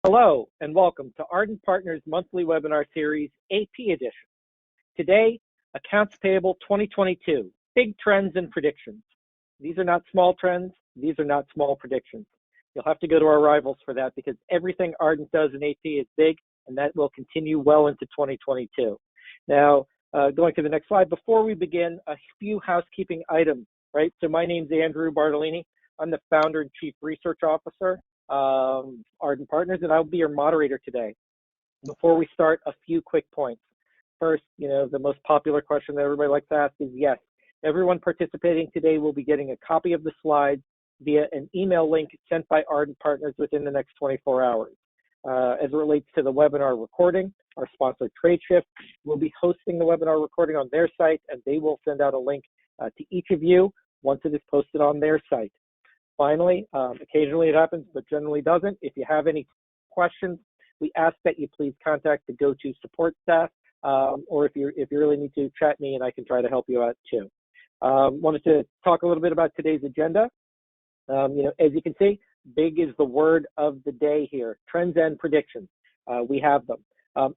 Hello and welcome to ArdentPartners monthly webinar series, AP edition. Today, Accounts Payable 2022, Big Trends and Predictions. These are not small trends, these are not small predictions. You'll have to go to our rivals for that because everything Ardent does in AP is big and that will continue well into 2022. Now, going to the next slide, before we begin, a few housekeeping items, right? So my name's Andrew Bartolini. I'm the founder and chief research officer ArdentPartners, and I'll be your moderator today. Before we start, a few quick points. First, the most popular question that everybody likes to ask is yes, everyone participating today will be getting a copy of the slides via an email link sent by ArdentPartners within the next 24 hours. As it relates to the webinar recording, our sponsor Tradeshift will be hosting the webinar recording on their site, and they will send out a link to each of you once it is posted on their site. Finally, occasionally it happens, but generally doesn't. If you have any questions, we ask that you please contact the go-to support staff, or if you really need to, chat me and I can try to help you out too. Wanted to talk a little bit about today's agenda. As you can see, big is the word of the day here, trends and predictions. We have them.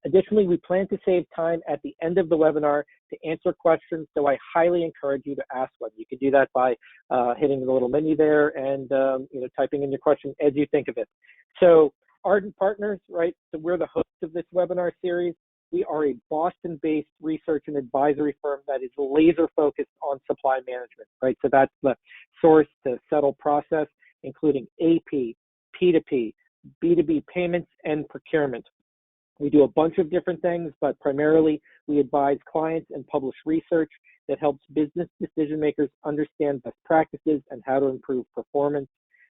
Additionally, we plan to save time at the end of the webinar to answer questions, so I highly encourage you to ask one. You can do that by hitting the little menu there and typing in your question as you think of it. So ArdentPartners, right? So we're the hosts of this webinar series. We are a Boston-based research and advisory firm that is laser focused on supply management, right? So that's the source to settle process, including AP, P2P, B2B payments, and procurement. We do a bunch of different things, but primarily we advise clients and publish research that helps business decision makers understand best practices and how to improve performance,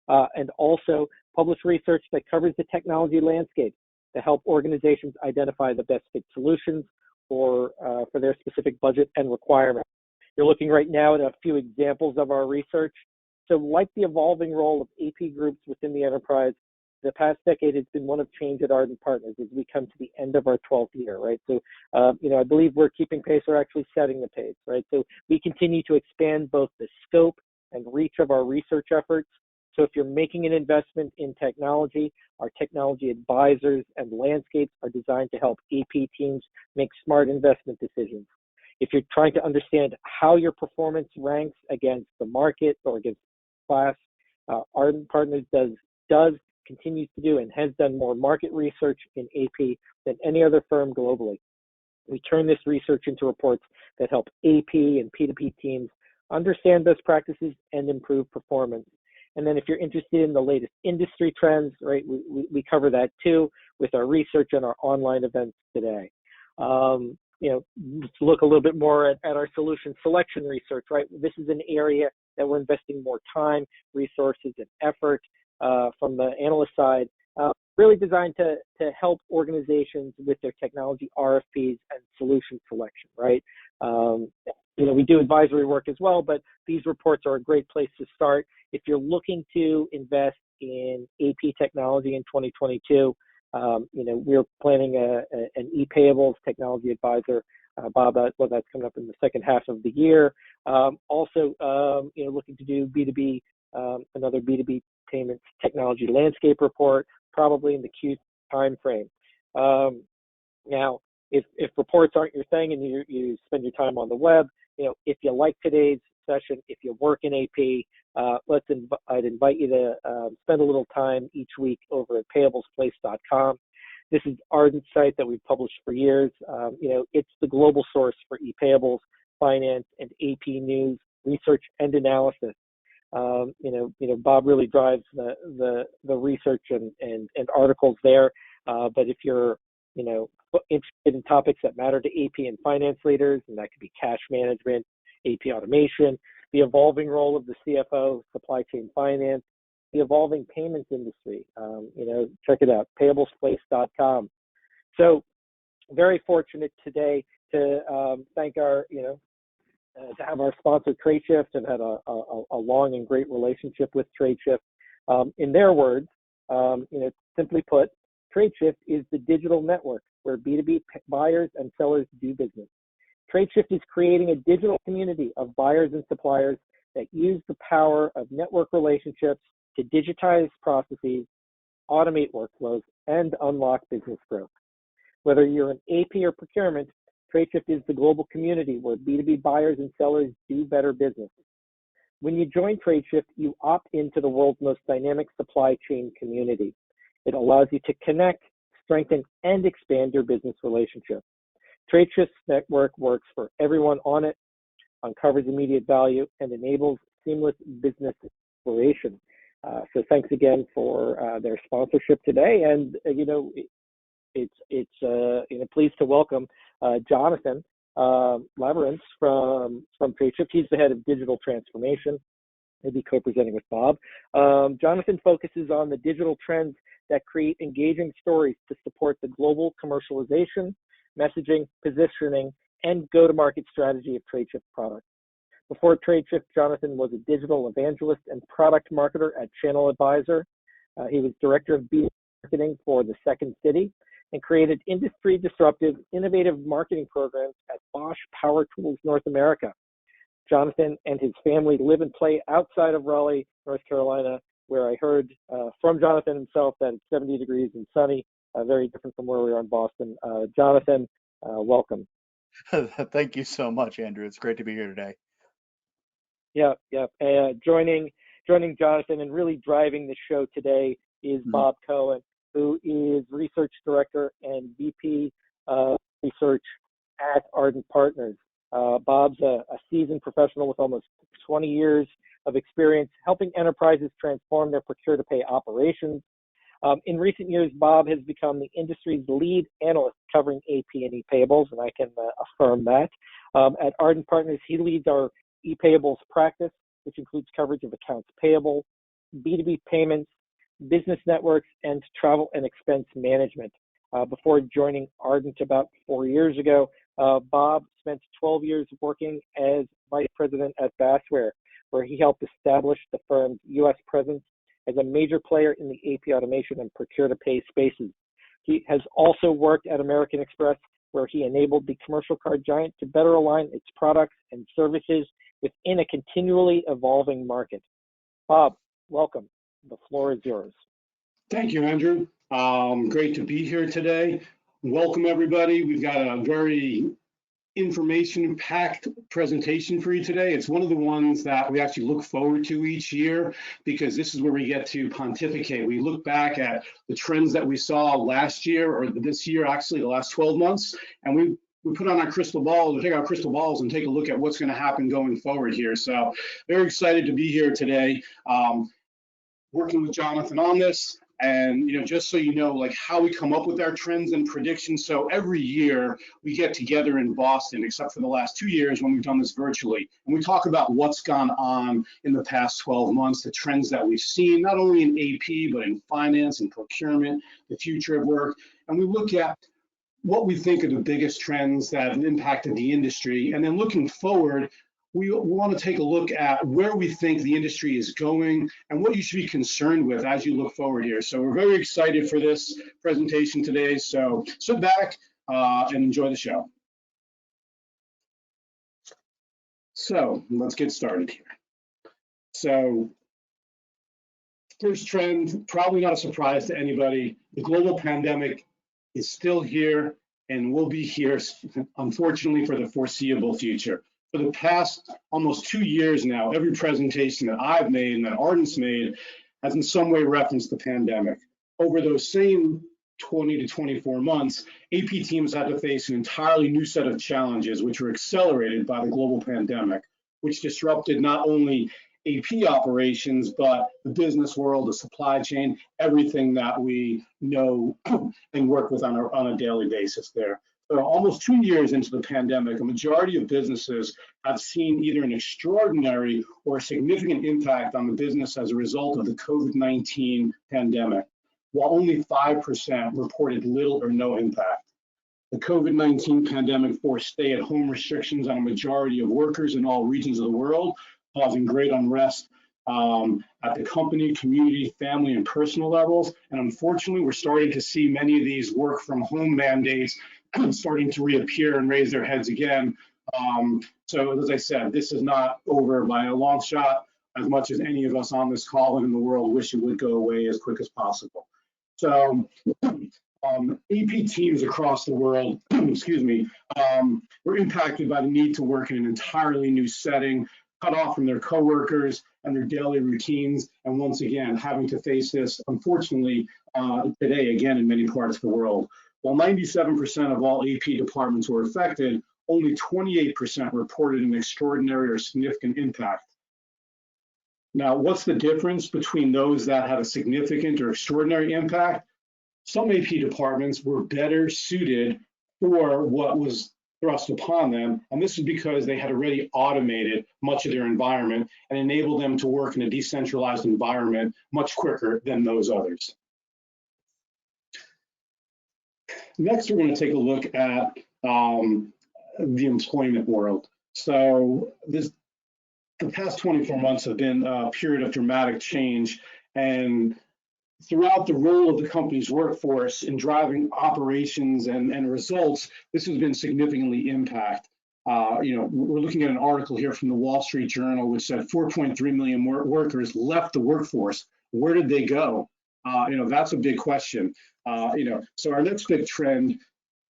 and also publish research that covers the technology landscape to help organizations identify the best fit solutions for their specific budget and requirements. You're looking right now at a few examples of our research. So like the evolving role of AP groups within the enterprise, the past decade has been one of change at ArdentPartners as we come to the end of our 12th year, right? So, I believe we're keeping pace or actually setting the pace, right? So we continue to expand both the scope and reach of our research efforts. So if you're making an investment in technology, our technology advisors and landscapes are designed to help AP teams make smart investment decisions. If you're trying to understand how your performance ranks against the market or against class, ArdentPartners continues to do and has done more market research in AP than any other firm globally. We turn this research into reports that help AP and P2P teams understand best practices and improve performance. And then if you're interested in the latest industry trends, right, we cover that too with our research and our online events today. Let's look a little bit more at our solution selection research, right? This is an area that we're investing more time, resources, and effort from the analyst side, really designed to help organizations with their technology RFPs and solution selection, right? We do advisory work as well, but these reports are a great place to start. If you're looking to invest in AP technology in 2022, we're planning an ePayables technology advisor, Bob, that's coming up in the second half of the year. Looking to do B2B, another B2B payments technology landscape report, probably in the Q timeframe. Now, if reports aren't your thing and you spend your time on the web, if you like today's session, if you work in AP, I'd invite you to spend a little time each week over at payablesplace.com. This is Ardent's site that we've published for years. It's the global source for e-payables, finance, and AP news, research, and analysis. Bob really drives the research and articles there. But if you're, interested in topics that matter to AP and finance leaders, and that could be cash management, AP automation, the evolving role of the CFO, supply chain finance, the evolving payments industry, check it out, payablesplace.com. So very fortunate today to thank our, to have our sponsor Tradeshift and had a long and great relationship with Tradeshift. In their words, simply put, Tradeshift is the digital network where B2B buyers and sellers do business. Tradeshift is creating a digital community of buyers and suppliers that use the power of network relationships to digitize processes, automate workflows, and unlock business growth. Whether you're an AP or procurement, Tradeshift is the global community where B2B buyers and sellers do better business. When you join Tradeshift, you opt into the world's most dynamic supply chain community. It allows you to connect, strengthen, and expand your business relationship. Tradeshift's network works for everyone on it, uncovers immediate value, and enables seamless business exploration. So thanks again for their sponsorship today. And it's pleased to welcome Jonathan Labyrinth from Tradeshift. He's the head of digital transformation. He'll be co-presenting with Bob. Jonathan focuses on the digital trends that create engaging stories to support the global commercialization, messaging, positioning, and go-to-market strategy of Tradeshift products. Before Tradeshift, Jonathan was a digital evangelist and product marketer at Channel Advisor. He was director of B2B marketing for the Second City and created industry-disruptive, innovative marketing programs at Bosch Power Tools North America. Jonathan and his family live and play outside of Raleigh, North Carolina, where I heard from Jonathan himself that it's 70 degrees and sunny, very different from where we are in Boston. Jonathan, welcome. Thank you so much, Andrew. It's great to be here today. Yeah. Joining Jonathan and really driving the show today is Bob Cohen, who is Research Director and VP of Research at ArdentPartners. Bob's a seasoned professional with almost 20 years of experience helping enterprises transform their procure-to-pay operations. In recent years, Bob has become the industry's lead analyst covering AP and e-payables, and I can affirm that. At ArdentPartners, he leads our e-payables practice, which includes coverage of accounts payable, B2B payments, business networks, and travel and expense management. Before joining Ardent about 4 years ago, Bob spent 12 years working as vice president at Bassware, where he helped establish the firm's U.S. presence as a major player in the AP automation and procure-to-pay spaces. He has also worked at American Express, where he enabled the commercial card giant to better align its products and services within a continually evolving market. Bob, welcome. The floor is yours. Thank you, Andrew. Great to be here today. Welcome, everybody. We've got a very information-packed presentation for you today. It's one of the ones that we actually look forward to each year because this is where we get to pontificate. We look back at the trends that we saw last year or this year, actually the last 12 months, and we put on our crystal ball, we take our crystal balls and take a look at what's going to happen going forward here. So very excited to be here today, working with Jonathan on this. And just so you know, like how we come up with our trends and predictions. So every year we get together in Boston, except for the last 2 years when we've done this virtually, and we talk about what's gone on in the past 12 months, the trends that we've seen, not only in AP but in finance and procurement, the future of work, and we look at what we think are the biggest trends that have impacted the industry, and then looking forward, we want to take a look at where we think the industry is going and what you should be concerned with as you look forward here. So we're very excited for this presentation today. So sit back and enjoy the show. So let's get started here. So first trend, probably not a surprise to anybody. The global pandemic is still here and will be here, unfortunately, for the foreseeable future. For the past almost 2 years now, every presentation that I've made and that Ardent's made has in some way referenced the pandemic. Over those same 20 to 24 months, AP teams had to face an entirely new set of challenges, which were accelerated by the global pandemic, which disrupted not only AP operations, but the business world, the supply chain, everything that we know and work with on a daily basis there. So almost 2 years into the pandemic, a majority of businesses have seen either an extraordinary or a significant impact on the business as a result of the COVID-19 pandemic, while only 5% reported little or no impact. The COVID-19 pandemic forced stay-at-home restrictions on a majority of workers in all regions of the world, causing great unrest at the company, community, family, and personal levels. And unfortunately, we're starting to see many of these work-from-home mandates starting to reappear and raise their heads again. So as I said, this is not over by a long shot, as much as any of us on this call and in the world wish it would go away as quick as possible. So AP teams across the world, excuse me, were impacted by the need to work in an entirely new setting, cut off from their coworkers and their daily routines, and once again, having to face this, unfortunately, today, again, in many parts of the world. While 97% of all AP departments were affected, only 28% reported an extraordinary or significant impact. Now, what's the difference between those that had a significant or extraordinary impact? Some AP departments were better suited for what was thrust upon them, and this is because they had already automated much of their environment and enabled them to work in a decentralized environment much quicker than those others. Next, we're going to take a look at the employment world. So the past 24 months have been a period of dramatic change, and throughout the role of the company's workforce in driving operations and results, this has been significantly impacted. We're looking at an article here from the Wall Street Journal, which said 4.3 million workers left the workforce. Where did they go? That's a big question. So our next big trend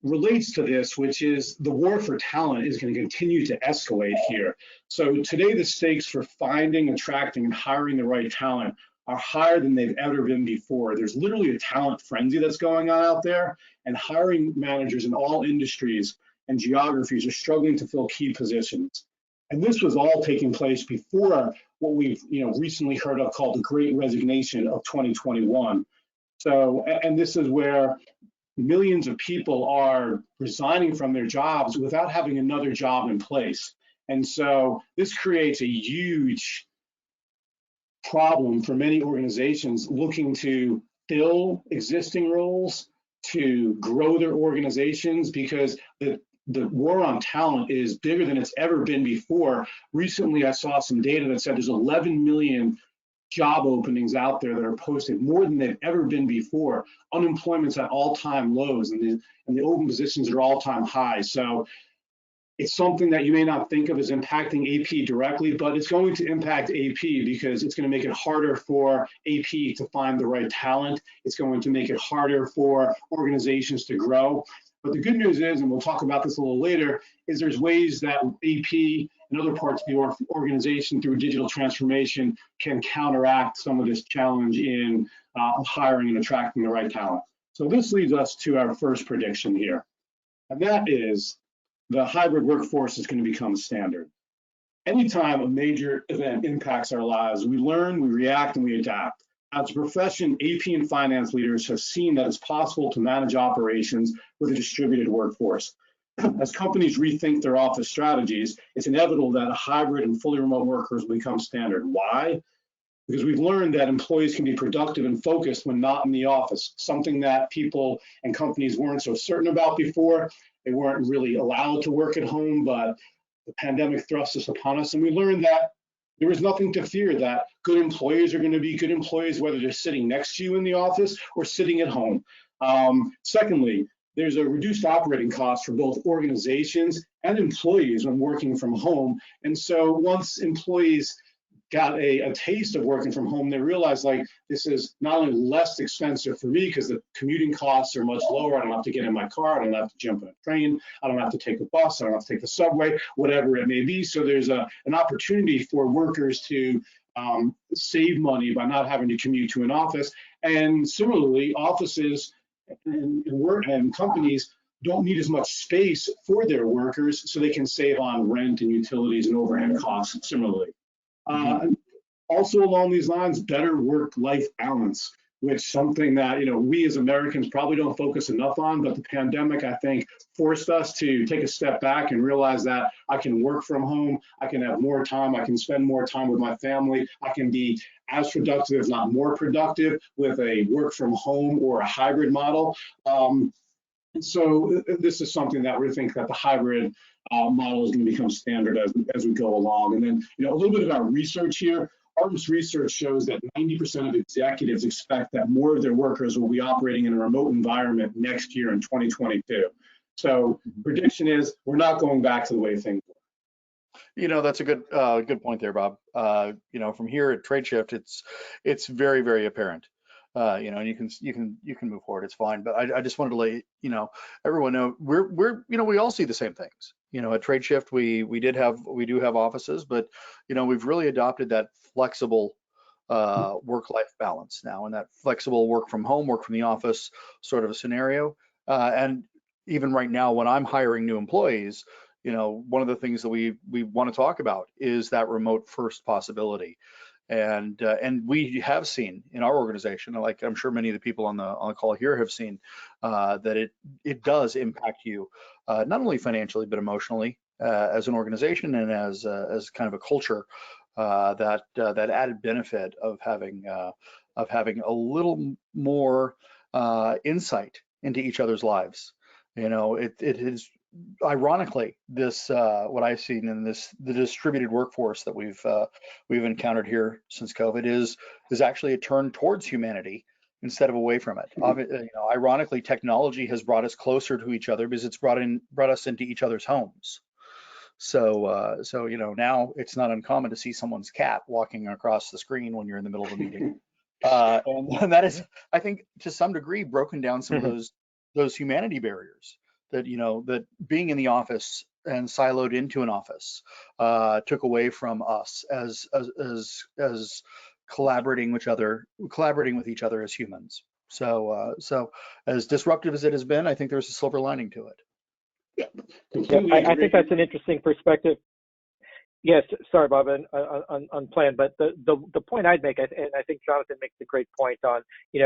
relates to this, which is the war for talent is going to continue to escalate here. So today, the stakes for finding, attracting, and hiring the right talent are higher than they've ever been before. There's literally a talent frenzy that's going on out there, and hiring managers in all industries and geographies are struggling to fill key positions. And this was all taking place before what we've recently heard of called the Great Resignation of 2021. So, and this is where millions of people are resigning from their jobs without having another job in place. And so this creates a huge problem for many organizations looking to fill existing roles, to grow their organizations, because the war on talent is bigger than it's ever been before. Recently, I saw some data that said there's 11 million job openings out there that are posted, more than they've ever been before. Unemployment's at all-time lows, and the open positions are all-time highs. So it's something that you may not think of as impacting AP directly, but it's going to impact AP because it's going to make it harder for AP to find the right talent. It's going to make it harder for organizations to grow. But the good news is, and we'll talk about this a little later, is there's ways that AP and other parts of the organization through digital transformation can counteract some of this challenge in hiring and attracting the right talent. So this leads us to our first prediction here, and that is the hybrid workforce is going to become standard. Anytime a major event impacts our lives, we learn, we react, and we adapt. As a profession, AP and finance leaders have seen that it's possible to manage operations with a distributed workforce. As companies rethink their office strategies, it's inevitable that hybrid and fully remote workers will become standard. Why? Because we've learned that employees can be productive and focused when not in the office, something that people and companies weren't so certain about before. They weren't really allowed to work at home, but the pandemic thrust this upon us, and we learned that there was nothing to fear, that good employees are going to be good employees whether they're sitting next to you in the office or sitting at home. Secondly, there's a reduced operating cost for both organizations and employees when working from home. And so once employees got a taste of working from home, they realized, like, this is not only less expensive for me because the commuting costs are much lower. I don't have to get in my car. I don't have to jump on a train. I don't have to take a bus. I don't have to take the subway, whatever it may be. So there's an opportunity for workers to save money by not having to commute to an office. And similarly, offices and companies don't need as much space for their workers, so they can save on rent and utilities and overhead costs similarly. Also along these lines, better work-life balance, which something that we as Americans probably don't focus enough on, but the pandemic, I think, forced us to take a step back and realize that I can work from home, I can have more time, I can spend more time with my family, I can be as productive, if not more productive, with a work from home or a hybrid model. So this is something that we think that the hybrid model is going to become standard as we go along. And then, a little bit of our research here. ARDENT's research shows that 90% of executives expect that more of their workers will be operating in a remote environment next year in 2022. So prediction is we're not going back to the way things were. That's a good point there, Bob. From here at Tradeshift, it's very, very apparent. and you can move forward. It's fine. But I just wanted to let everyone know we're we all see the same things. At Tradeshift we do have offices, but we've really adopted that flexible work-life balance now, and that flexible work from home, work from the office sort of a scenario. And even right now, when I'm hiring new employees, one of the things that we want to talk about is that remote first possibility. And we have seen in our organization, like I'm sure many of the people on the call here have seen, that it does impact you not only financially but emotionally as an organization, and as kind of a culture, that added benefit of having a little more insight into each other's lives. It is ironically this what I've seen in the distributed workforce that we've encountered here since COVID is actually a turn towards humanity instead of away from it. Ironically, technology has brought us closer to each other because it's brought us into each other's homes. So now it's not uncommon to see someone's cat walking across the screen when you're in the middle of a meeting, and that is, I think, to some degree broken down some of those humanity barriers that being in the office and siloed into an office took away from us as collaborating with each other as humans. So as disruptive as it has been, I think there's a silver lining to it. I think that's an interesting perspective. Yes, sorry, Bob, unplanned, but the point I'd make, and I think Jonathan makes a great point on,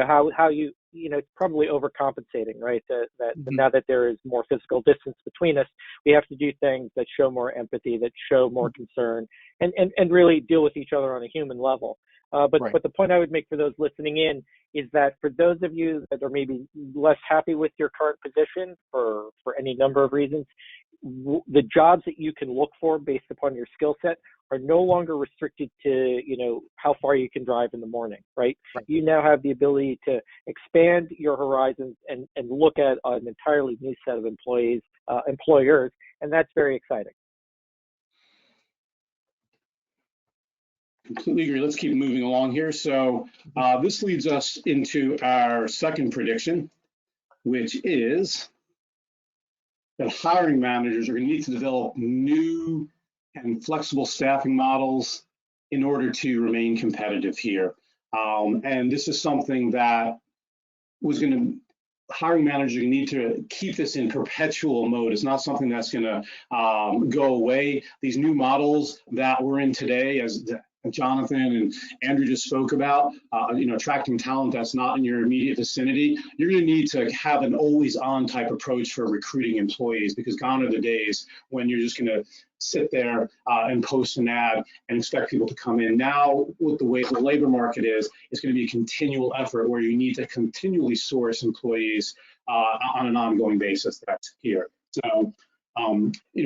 how you, it's probably overcompensating, right? That now that there is more physical distance between us, we have to do things that show more empathy, that show more concern, and really deal with each other on a human level. But the point I would make for those listening in is that for those of you that are maybe less happy with your current position for any number of reasons, the jobs that you can look for based upon your skill set are no longer restricted to, how far you can drive in the morning, right? You now have the ability to expand your horizons and look at an entirely new set of employers, and that's very exciting. Completely agree. Let's keep moving along here. So this leads us into our second prediction, which is that hiring managers are going to need to develop new and flexible staffing models in order to remain competitive here. And this is something that hiring managers are going to need to keep this in perpetual mode. It's not something that's going to go away. These new models that we're in today, as Jonathan and Andrew just spoke about, attracting talent that's not in your immediate vicinity, you're going to need to have an always-on type approach for recruiting employees, because gone are the days when you're just going to sit there and post an ad and expect people to come in. Now, with the way the labor market is, it's going to be a continual effort where you need to continually source employees on an ongoing basis. That's here. So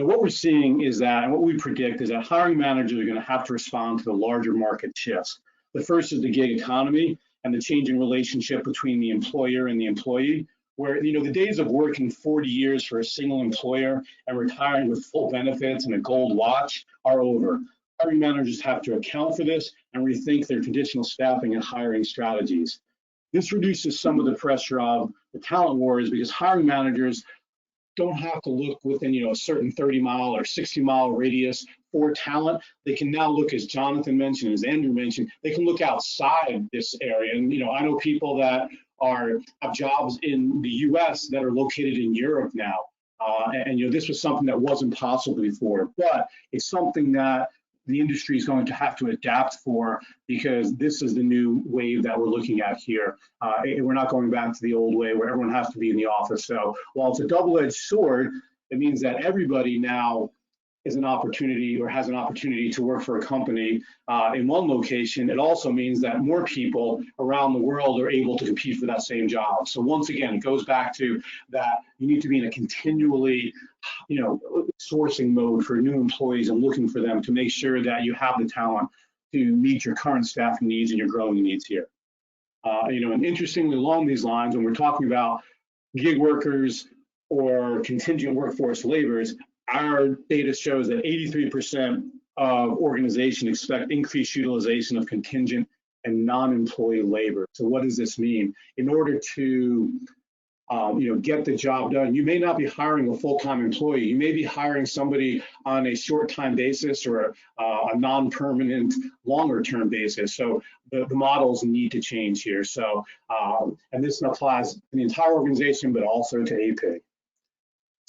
what we're seeing is that, and what we predict is that hiring managers are going to have to respond to the larger market shifts. The first is the gig economy and the changing relationship between the employer and the employee, where, the days of working 40 years for a single employer and retiring with full benefits and a gold watch are over. Hiring managers have to account for this and rethink their traditional staffing and hiring strategies. This reduces some of the pressure of the talent wars, because hiring managers don't have to look within a certain 30-mile or 60-mile radius for talent. They can now look, as Jonathan mentioned, as Andrew mentioned, they can look outside this area. And I know people that have jobs in the US that are located in Europe now. And this was something that wasn't possible before, but it's something that the industry is going to have to adapt for, because this is the new wave that we're looking at here. We're not going back to the old way where everyone has to be in the office. So while it's a double-edged sword, it means that everybody now is an opportunity, or has an opportunity, to work for a company in one location. It also means that more people around the world are able to compete for that same job. So once again, it goes back to that you need to be in a continually sourcing mode for new employees and looking for them to make sure that you have the talent to meet your current staffing needs and your growing needs here. And interestingly, along these lines, when we're talking about gig workers or contingent workforce laborers, our data shows that 83% of organizations expect increased utilization of contingent and non-employee labor. So what does this mean? In order to get the job done, you may not be hiring a full-time employee. You may be hiring somebody on a short-time basis or a non-permanent, longer-term basis. So the models need to change here. So, and this applies to the entire organization, but also to AP.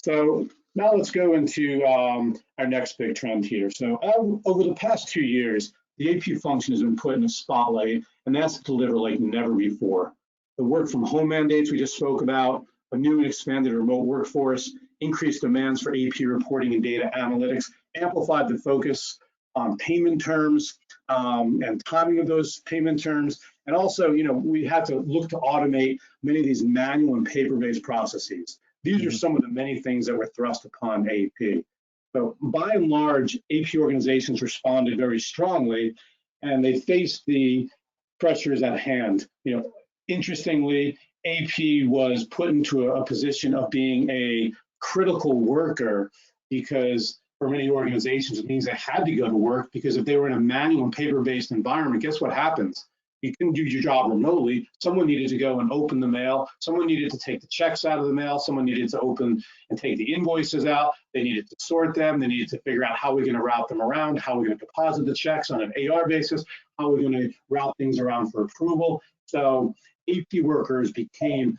So now let's go into our next big trend here. So over the past 2 years, the AP function has been put in a spotlight, and that's delivered like never before. The work from home mandates we just spoke about, a new and expanded remote workforce, increased demands for AP reporting and data analytics, amplified the focus on payment terms and timing of those payment terms. And also, we had to look to automate many of these manual and paper-based processes. These are some of the many things that were thrust upon AP. So by and large, AP organizations responded very strongly, and they faced the pressures at hand. Interestingly, AP was put into a position of being a critical worker because for many organizations, it means they had to go to work, because if they were in a manual and paper-based environment, guess what happens? You couldn't do your job remotely. Someone needed to go and open the mail. Someone needed to take the checks out of the mail. Someone needed to open and take the invoices out. They needed to sort them. They needed to figure out how we're going to route them around, how we're going to deposit the checks on an AR basis, how we're going to route things around for approval. So AP workers became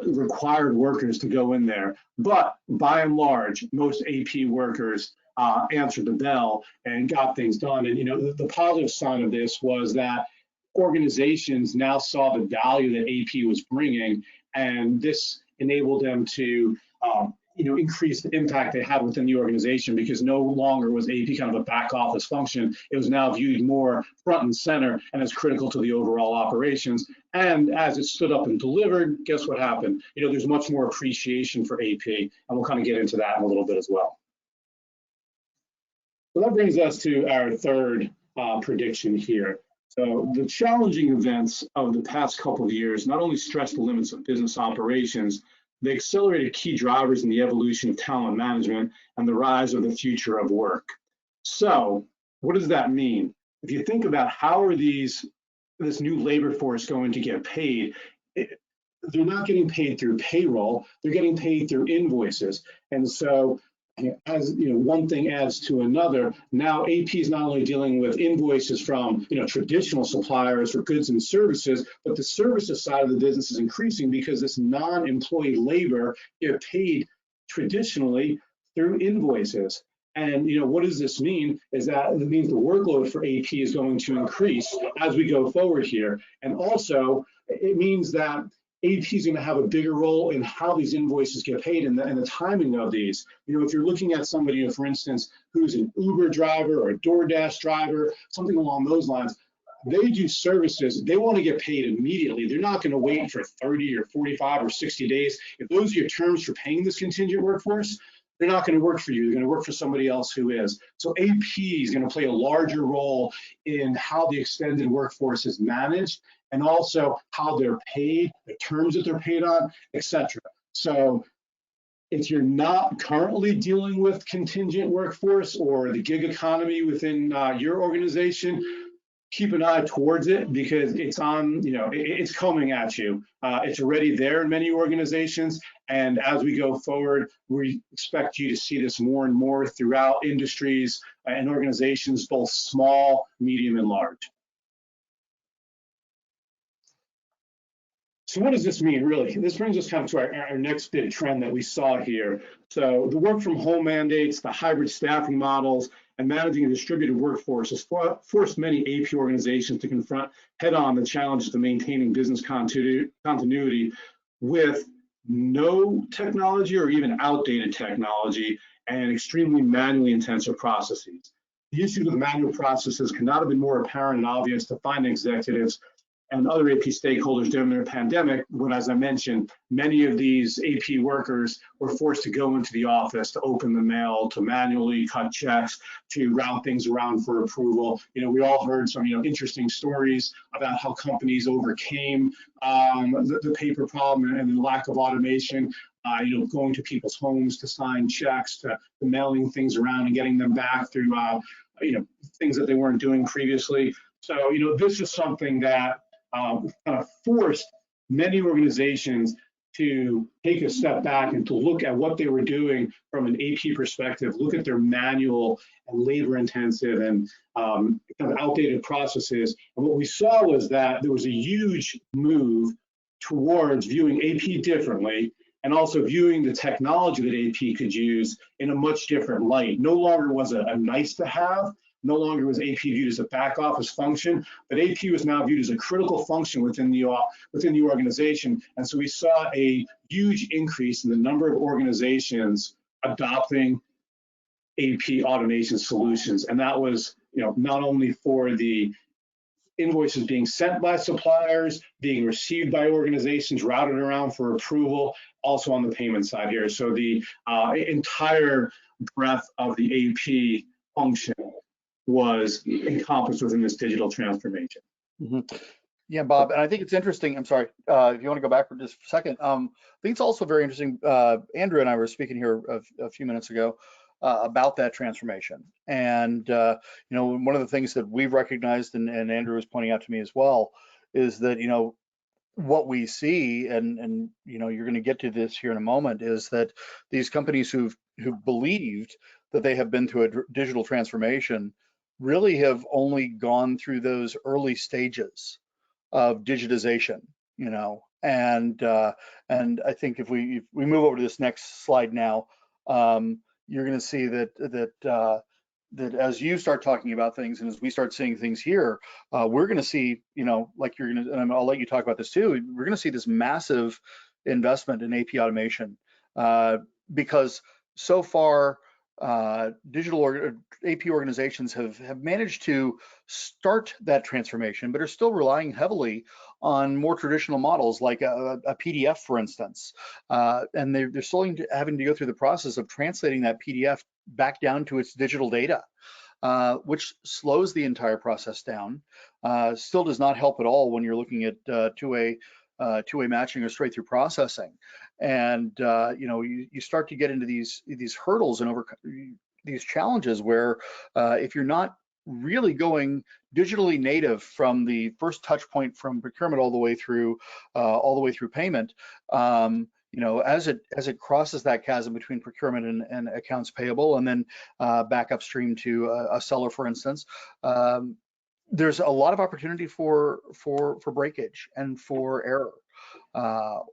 required workers to go in there. But by and large, most AP workers answered the bell and got things done. And the positive sign of this was that organizations now saw the value that AP was bringing, and this enabled them to increase the impact they had within the organization, because no longer was AP kind of a back office function. It was now viewed more front and center and as critical to the overall operations. And as it stood up and delivered, guess what happened? There's much more appreciation for AP, and we'll kind of get into that in a little bit as well. So that brings us to our third prediction here. So the challenging events of the past couple of years not only stressed the limits of business operations, they accelerated key drivers in the evolution of talent management and the rise of the future of work. So what does that mean? If you think about how are this new labor force going to get paid, they're not getting paid through payroll, they're getting paid through invoices. And so as one thing adds to another, now AP is not only dealing with invoices from traditional suppliers for goods and services, but the services side of the business is increasing because this non-employee labor get paid traditionally through invoices. And what does this mean? Is that it means the workload for AP is going to increase as we go forward here. And also it means that AP is going to have a bigger role in how these invoices get paid and the timing of these. If you're looking at somebody, for instance, who's an Uber driver or a DoorDash driver, something along those lines, they do services, they want to get paid immediately. They're not going to wait for 30 or 45 or 60 days. If those are your terms for paying this contingent workforce, they're not going to work for you. They're going to work for somebody else who is. So AP is going to play a larger role in how the extended workforce is managed, and also how they're paid, the terms that they're paid on, etc. So if you're not currently dealing with contingent workforce or the gig economy within your organization, keep an eye towards it, because it's on, it's coming at you. It's already there in many organizations. And as we go forward, we expect you to see this more and more throughout industries and organizations, both small, medium, and large. So what does this mean, really? This brings us kind of to our next big trend that we saw here. So the work from home mandates, the hybrid staffing models, and managing a distributed workforce has forced many AP organizations to confront head-on the challenges of maintaining business continuity with no technology or even outdated technology and extremely manually intensive processes. The issues with manual processes could not have been more apparent and obvious to finance executives and other AP stakeholders during the pandemic, when, as I mentioned, many of these AP workers were forced to go into the office to open the mail, to manually cut checks, to route things around for approval. We all heard some, interesting stories about how companies overcame the paper problem and the lack of automation. Going to people's homes to sign checks, to mailing things around and getting them back through, things that they weren't doing previously. So, this is something that kind of forced many organizations to take a step back and to look at what they were doing from an AP perspective, look at their manual and labor intensive and kind of outdated processes. And what we saw was that there was a huge move towards viewing AP differently and also viewing the technology that AP could use in a much different light. No longer was it a nice to have, no longer was AP viewed as a back office function, but AP was now viewed as a critical function within the organization. And so we saw a huge increase in the number of organizations adopting AP automation solutions. And that was, not only for the invoices being sent by suppliers, being received by organizations, routed around for approval, also on the payment side here. So the entire breadth of the AP function was encompassed within this digital transformation. Mm-hmm. Yeah, Bob, and I think it's interesting. I'm sorry, if you want to go back for just a second. I think it's also very interesting. Andrew and I were speaking here a few minutes ago about that transformation. And, one of the things that we've recognized, and Andrew was pointing out to me as well, is that, what we see, and you're going to get to this here in a moment, is that these companies who've believed that they have been through a digital transformation really have only gone through those early stages of digitization, and I think if we move over to this next slide now, you're going to see that as you start talking about things and as we start seeing things here, we're going to see, like you're going to, and I'll let you talk about this too, we're going to see this massive investment in AP automation because so far digital AP organizations have managed to start that transformation, but are still relying heavily on more traditional models like a PDF, for instance, and they're still having to go through the process of translating that PDF back down to its digital data, which slows the entire process down. Still does not help at all when you're looking at two-way matching or straight through processing. And you start to get into these hurdles and these challenges where if you're not really going digitally native from the first touch point from procurement all the way through payment, as it crosses that chasm between procurement and accounts payable, and then back upstream to a seller, for instance, there's a lot of opportunity for breakage and for error,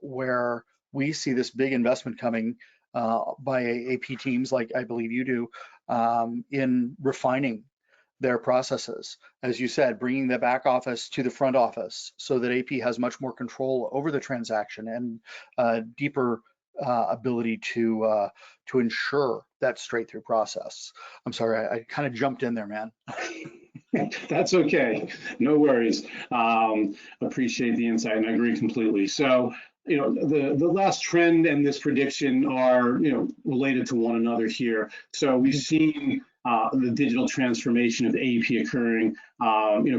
where we see this big investment coming by AP teams, like I believe you do, in refining their processes. As you said, bringing the back office to the front office so that AP has much more control over the transaction and deeper ability to ensure that straight through process. I'm sorry, I kind of jumped in there, man. That's okay, no worries. Appreciate the insight, and I agree completely. So, the last trend and this prediction are, related to one another here. So we've seen the digital transformation of AP occurring,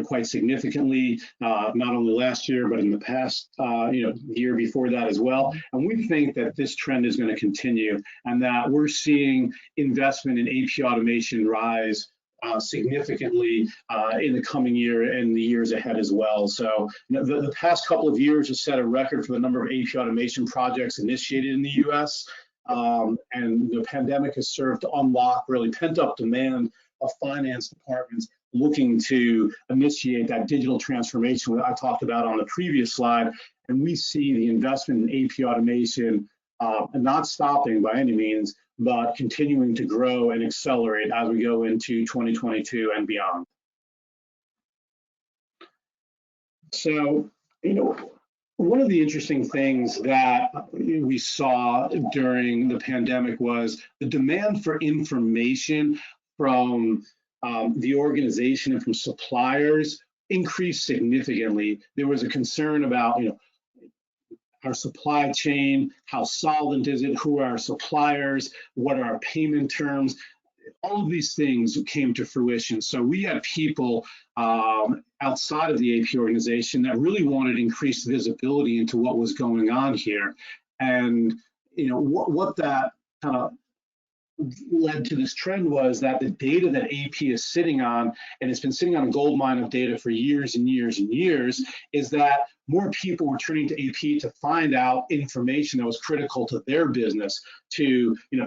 quite significantly, not only last year, but in the past, year before that as well. And we think that this trend is going to continue, and that we're seeing investment in AP automation rise significantly in the coming year and the years ahead as well. So the past couple of years have set a record for the number of AP automation projects initiated in the US. And the pandemic has served to unlock really pent-up demand of finance departments looking to initiate that digital transformation that I talked about on the previous slide. And we see the investment in AP automation not stopping by any means, but continuing to grow and accelerate as we go into 2022 and beyond. So, one of the interesting things that we saw during the pandemic was the demand for information from the organization and from suppliers increased significantly. There was a concern about, our supply chain, how solvent is it, who are our suppliers, what are our payment terms. All of these things came to fruition. So we had people outside of the AP organization that really wanted increased visibility into what was going on here. And what that kind of led to this trend was that the data that AP is sitting on, and it's been sitting on a gold mine of data for years and years and years, is that more people were turning to AP to find out information that was critical to their business.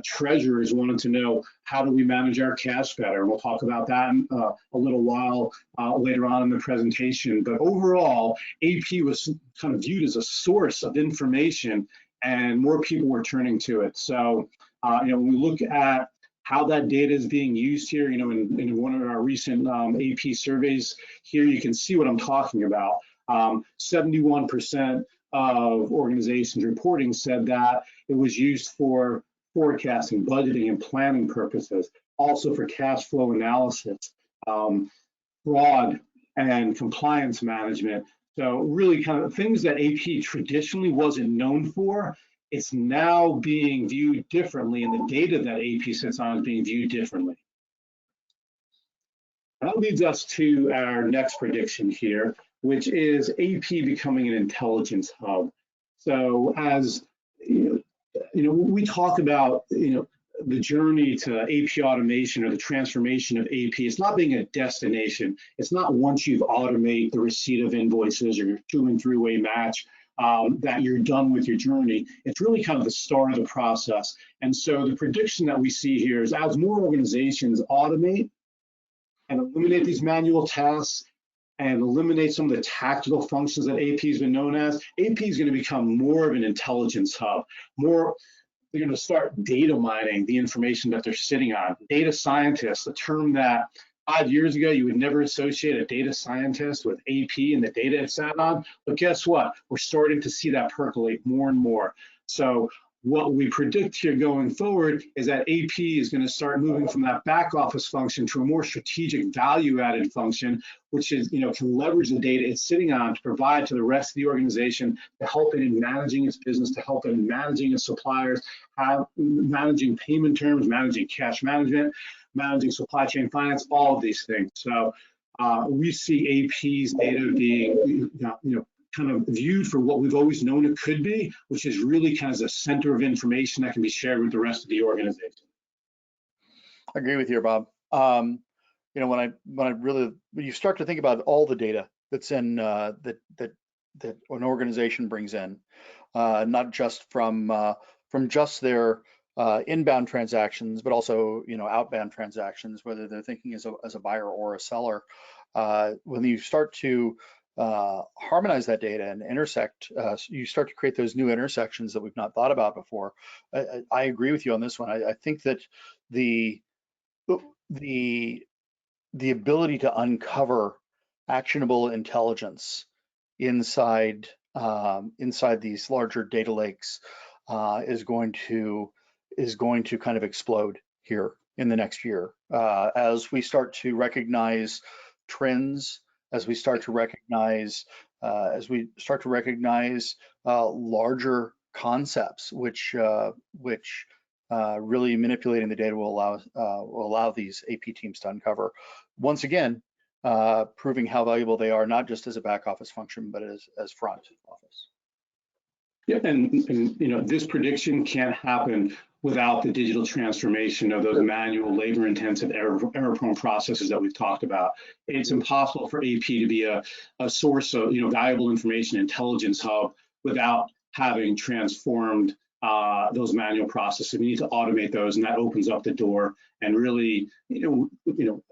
Treasurers wanted to know, how do we manage our cash better? And we'll talk about that in a little while later on in the presentation. But overall, AP was kind of viewed as a source of information, and more people were turning to it. So, when we look at how that data is being used here, in one of our recent AP surveys here, you can see what I'm talking about. 71% of organizations reporting said that it was used for forecasting, budgeting, and planning purposes, also for cash flow analysis, fraud and compliance management. So really kind of things that AP traditionally wasn't known for, it's now being viewed differently, and the data that AP sits on is being viewed differently. That leads us to our next prediction here, which is AP becoming an intelligence hub. So as we talk about the journey to AP automation or the transformation of AP, it's not being a destination. It's not once you've automated the receipt of invoices or your 2- and 3-way match that you're done with your journey. It's really kind of the start of the process. And so the prediction that we see here is as more organizations automate and eliminate these manual tasks and eliminate some of the tactical functions that AP has been known as, AP is going to become more of an intelligence hub. They're going to start data mining the information that they're sitting on. Data scientists, a term that 5 years ago you would never associate a data scientist with AP and the data it sat on. But guess what? We're starting to see that percolate more and more. So what we predict here going forward is that AP is going to start moving from that back office function to a more strategic value-added function, which is, can leverage the data it's sitting on to provide to the rest of the organization, to help it in managing its business, to help it in managing its suppliers, managing payment terms, managing cash management, managing supply chain finance, all of these things. So we see AP's data being, kind of viewed for what we've always known it could be, which is really kind of a center of information that can be shared with the rest of the organization. I agree with you, Bob. When you start to think about all the data that's in that an organization brings in, not just from just their inbound transactions, but also outbound transactions, whether they're thinking as a buyer or a seller. When you start to harmonize that data and intersect, you start to create those new intersections that we've not thought about before. I agree with you on this one. I think that the ability to uncover actionable intelligence inside these larger data lakes is going to kind of explode here in the next year as we start to recognize trends, as we start to recognize larger concepts, which really manipulating the data will allow these AP teams to uncover. Once again, proving how valuable they are, not just as a back office function, but as front office. Yeah, and this prediction can't happen without the digital transformation of those manual, labor-intensive, error-prone processes that we've talked about. It's impossible for AP to be a source of valuable information intelligence hub without having transformed those manual processes. We need to automate those, and that opens up the door. And really,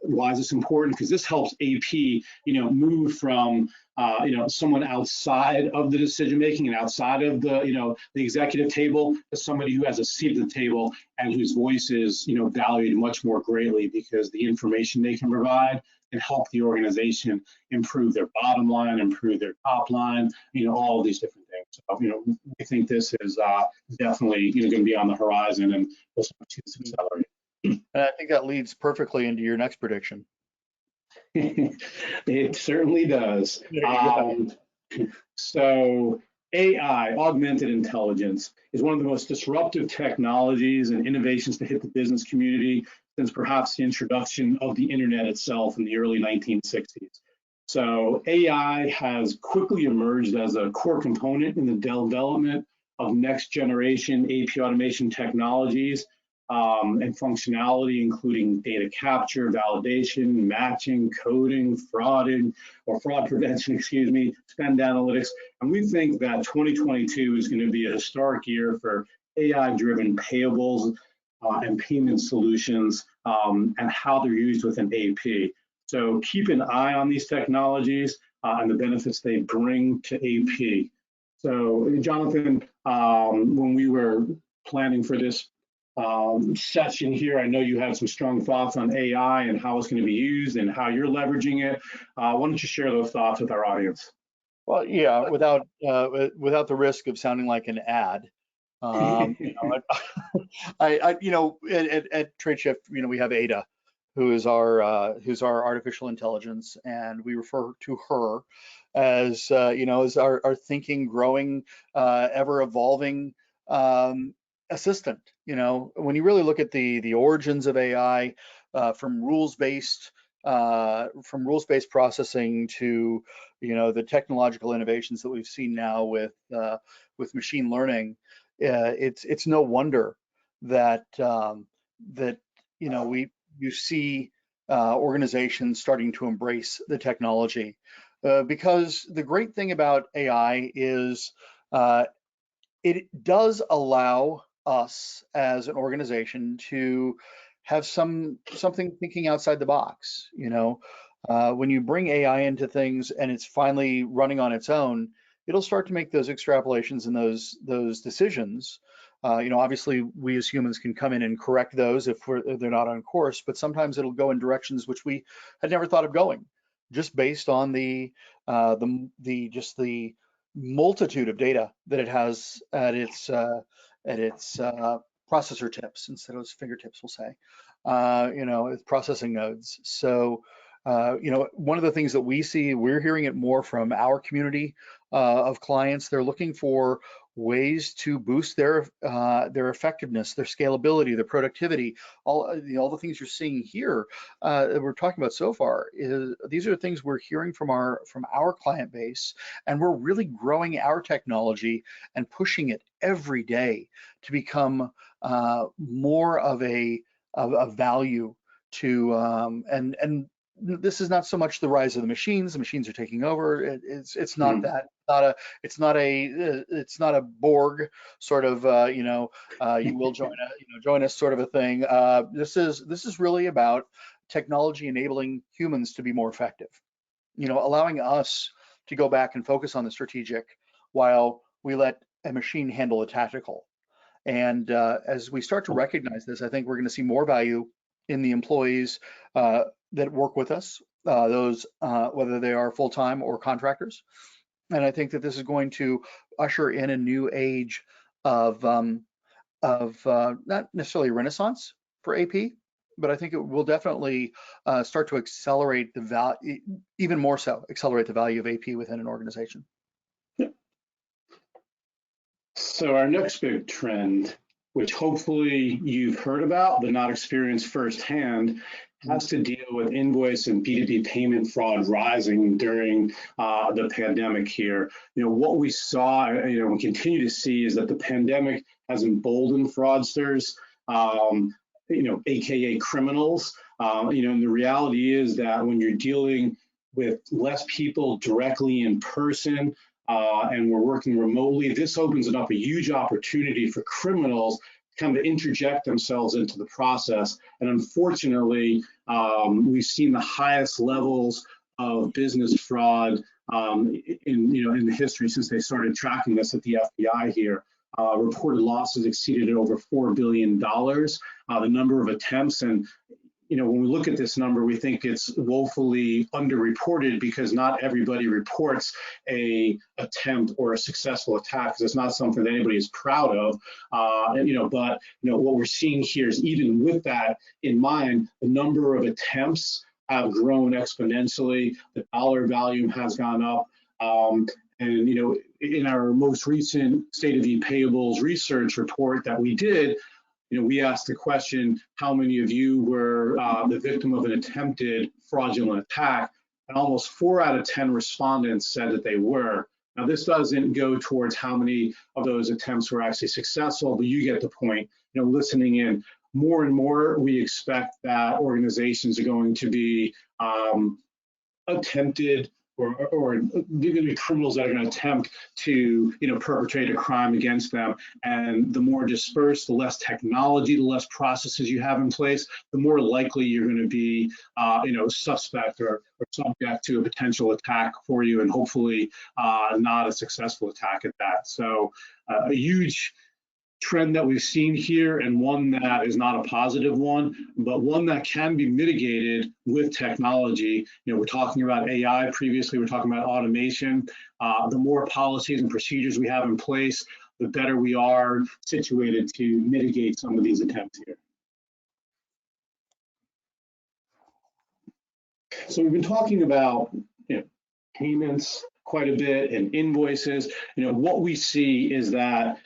why is this important? Because this helps AP, move from someone outside of the decision making and outside of the executive table to somebody who has a seat at the table and whose voice is valued much more greatly, because the information they can provide can help the organization improve their bottom line, improve their top line, all of these different things. So, we think this is definitely going to be on the horizon, and we'll start to see this accelerate. And I think that leads perfectly into your next prediction. It certainly does. So AI, augmented intelligence, is one of the most disruptive technologies and innovations to hit the business community since perhaps the introduction of the internet itself in the early 1960s. So AI has quickly emerged as a core component in the development of next generation AP automation technologies. and functionality, including data capture, validation, matching, coding, fraud prevention, excuse me, spend analytics. And we think that 2022 is going to be a historic year for AI-driven payables and payment solutions and how they're used within AP. So keep an eye on these technologies and the benefits they bring to AP. So Jonathan, when we were planning for this session here, I know you had some strong thoughts on AI and how it's going to be used and how you're leveraging it. Why don't you share those thoughts with our audience? Well, yeah, without the risk of sounding like an ad. At Tradeshift, we have Ada, who's our artificial intelligence, and we refer to her as as our thinking, growing, ever evolving assistant. When you really look at the origins of AI, from rules-based processing to the technological innovations that we've seen now with machine learning, it's no wonder that you see organizations starting to embrace the technology, because the great thing about AI is it does allow us as an organization to have something thinking outside the box. When you bring AI into things and it's finally running on its own, it'll start to make those extrapolations and those decisions. Obviously, we as humans can come in and correct those if they're not on course, but sometimes it'll go in directions which we had never thought of going, just based on the multitude of data that it has at its processor tips instead of its fingertips, we'll say, its processing nodes. So, one of the things that we're hearing it more from our community of clients. They're looking for ways to boost their effectiveness, their scalability, their productivity, all the things you're seeing here that we're talking about so far. These are the things we're hearing from our client base, and we're really growing our technology and pushing it every day to become more of a value to and this is not so much the rise of the machines. The machines are taking over. It's not that. It's not a Borg sort of you will join us sort of a thing. This is really about technology enabling humans to be more effective. Allowing us to go back and focus on the strategic while we let a machine handle the tactical. And as we start to recognize this, I think we're going to see more value in the employees that work with us, those whether they are full-time or contractors. And I think that this is going to usher in a new age of not necessarily renaissance for AP, but I think it will definitely start to accelerate the value, even more so, accelerate the value of AP within an organization. So our next big trend, which hopefully you've heard about but not experienced firsthand, has to deal with invoice and B2B payment fraud rising during the pandemic here. What we saw, we continue to see, is that the pandemic has emboldened fraudsters, AKA criminals. And the reality is that when you're dealing with less people directly in person, and we're working remotely, this opens up a huge opportunity for criminals kind of interject themselves into the process. And unfortunately, we've seen the highest levels of business fraud in the history since they started tracking this at the FBI here. Reported losses exceeded over $4 billion. The number of attempts, and when we look at this number, we think it's woefully underreported because not everybody reports a attempt or a successful attack, because it's not something that anybody is proud of. But what we're seeing here is, even with that in mind, the number of attempts have grown exponentially. The dollar value has gone up. And in our most recent State of the Payables research report that we did, we asked the question, how many of you were the victim of an attempted fraudulent attack? And almost 4 out of 10 respondents said that they were. Now, this doesn't go towards how many of those attempts were actually successful, but you get the point. Listening in, more and more we expect that organizations are going to be attempted or they're going to be criminals that are going to attempt to, perpetrate a crime against them. And the more dispersed, the less technology, the less processes you have in place, the more likely you're going to be, suspect or subject to a potential attack for you, and hopefully not a successful attack at that. So a huge trend that we've seen here, and one that is not a positive one, but one that can be mitigated with technology. We're talking about AI previously, we're talking about automation. The more policies and procedures we have in place, the better we are situated to mitigate some of these attempts here. So we've been talking about payments quite a bit and invoices. What we see is that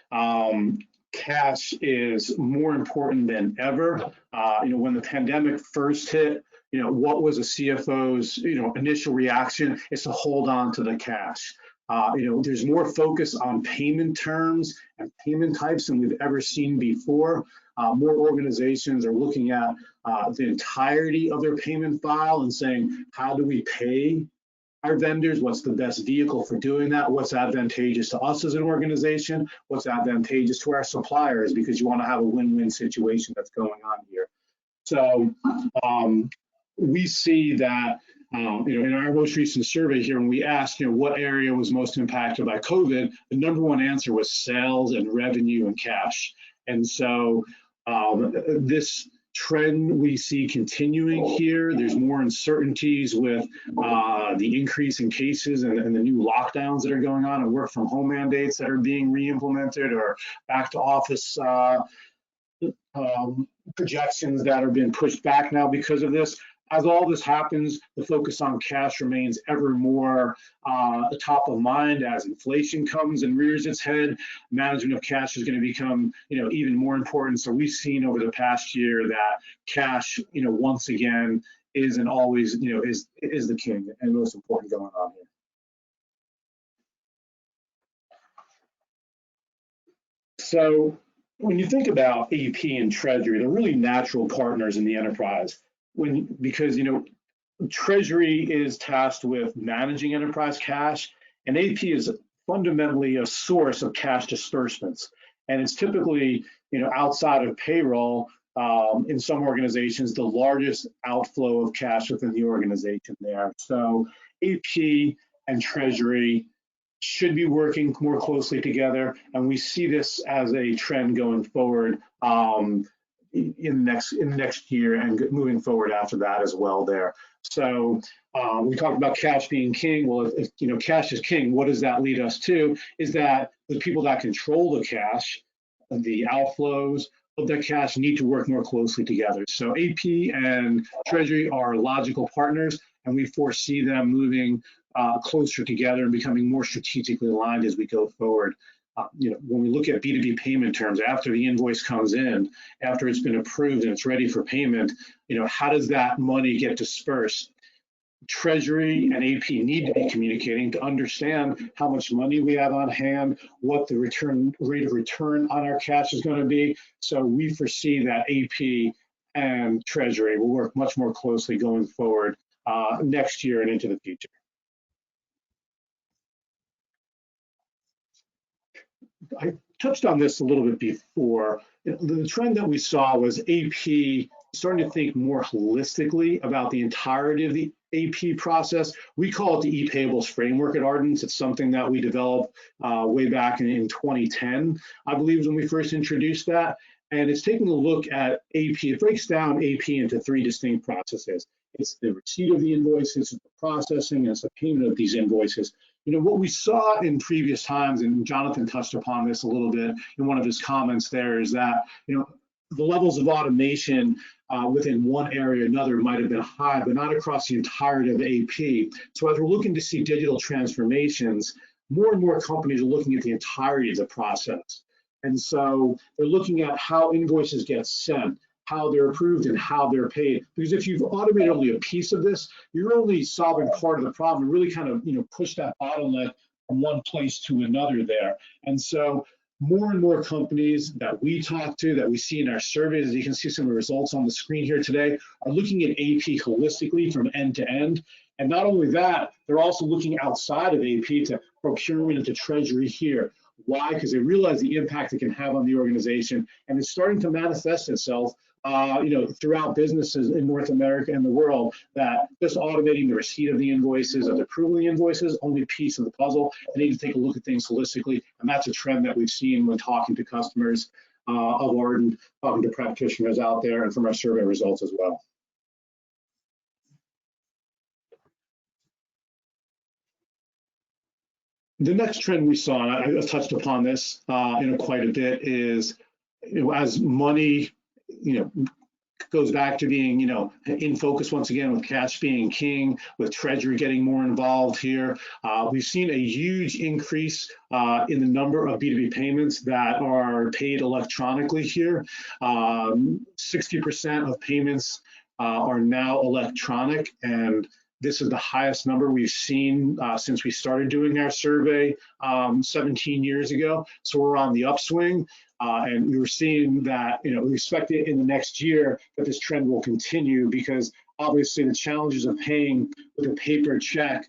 cash is more important than ever. When the pandemic first hit, what was a CFO's, initial reaction is to hold on to the cash. There's more focus on payment terms and payment types than we've ever seen before. More organizations are looking at the entirety of their payment file and saying, how do we pay our vendors? What's the best vehicle for doing that? What's advantageous to us as an organization? What's advantageous to our suppliers? Because you want to have a win-win situation that's going on here. So we see that, in our most recent survey here, when we asked, what area was most impacted by COVID, the number one answer was sales and revenue and cash. And so this trend we see continuing here. There's more uncertainties with the increase in cases and the new lockdowns that are going on, and work from home mandates that are being re-implemented, or back to office projections that are being pushed back now because of this. As all this happens, the focus on cash remains ever more top of mind as inflation comes and rears its head. Management of cash is going to become, even more important. So we've seen over the past year that cash, once again, is and always, is the king and most important going on here. So when you think about AP and Treasury, they're really natural partners in the enterprise. Because Treasury is tasked with managing enterprise cash, and AP is fundamentally a source of cash disbursements. And it's typically, outside of payroll, in some organizations, the largest outflow of cash within the organization there. So AP and Treasury should be working more closely together, and we see this as a trend going forward in next year and moving forward after that as well there. So we talked about cash being king. Well, if cash is king, what does that lead us to? Is that the people that control the cash, the outflows of that cash, need to work more closely together. So AP and Treasury are logical partners, and we foresee them moving closer together and becoming more strategically aligned as we go forward. When we look at B2B payment terms, after the invoice comes in, after it's been approved and it's ready for payment, how does that money get dispersed? Treasury and AP need to be communicating to understand how much money we have on hand, what the rate of return on our cash is going to be. So we foresee that AP and Treasury will work much more closely going forward next year and into the future. I touched on this a little bit before. The trend that we saw was AP starting to think more holistically about the entirety of the AP process. We call it the e-payables framework at ARDENT. It's something that we developed way back in 2010, I believe, is when we first introduced that. And it's taking a look at AP. It breaks down AP into three distinct processes. It's the receipt of the invoices, it's the processing, and it's the payment of these invoices. What we saw in previous times, and Jonathan touched upon this a little bit in one of his comments there, is that, the levels of automation within one area or another might have been high, but not across the entirety of AP. So as we're looking to see digital transformations, more and more companies are looking at the entirety of the process. And so they're looking at how invoices get sent, how they're approved, and how they're paid. Because if you've automated only a piece of this, you're only solving part of the problem and really kind of, push that bottleneck from one place to another there. And so more and more companies that we talk to, that we see in our surveys, as you can see some of the results on the screen here today, are looking at AP holistically from end to end. And not only that, they're also looking outside of AP to procurement and to Treasury here. Why? Because they realize the impact it can have on the organization, and it's starting to manifest itself throughout businesses in North America and the world, that just automating the receipt of the invoices and approving the invoices, only a piece of the puzzle. They need to take a look at things holistically, and that's a trend that we've seen when talking to customers of Ardent, talking to practitioners out there, and from our survey results as well. The next trend we saw, and I touched upon this quite a bit, is as money goes back to being in focus once again, with cash being king, with Treasury getting more involved here. We've seen a huge increase in the number of B2B payments that are paid electronically here. 60% of payments are now electronic, and this is the highest number we've seen since we started doing our survey 17 years ago. So we're on the upswing, and we were seeing that, we expect it in the next year that this trend will continue, because obviously the challenges of paying with a paper check,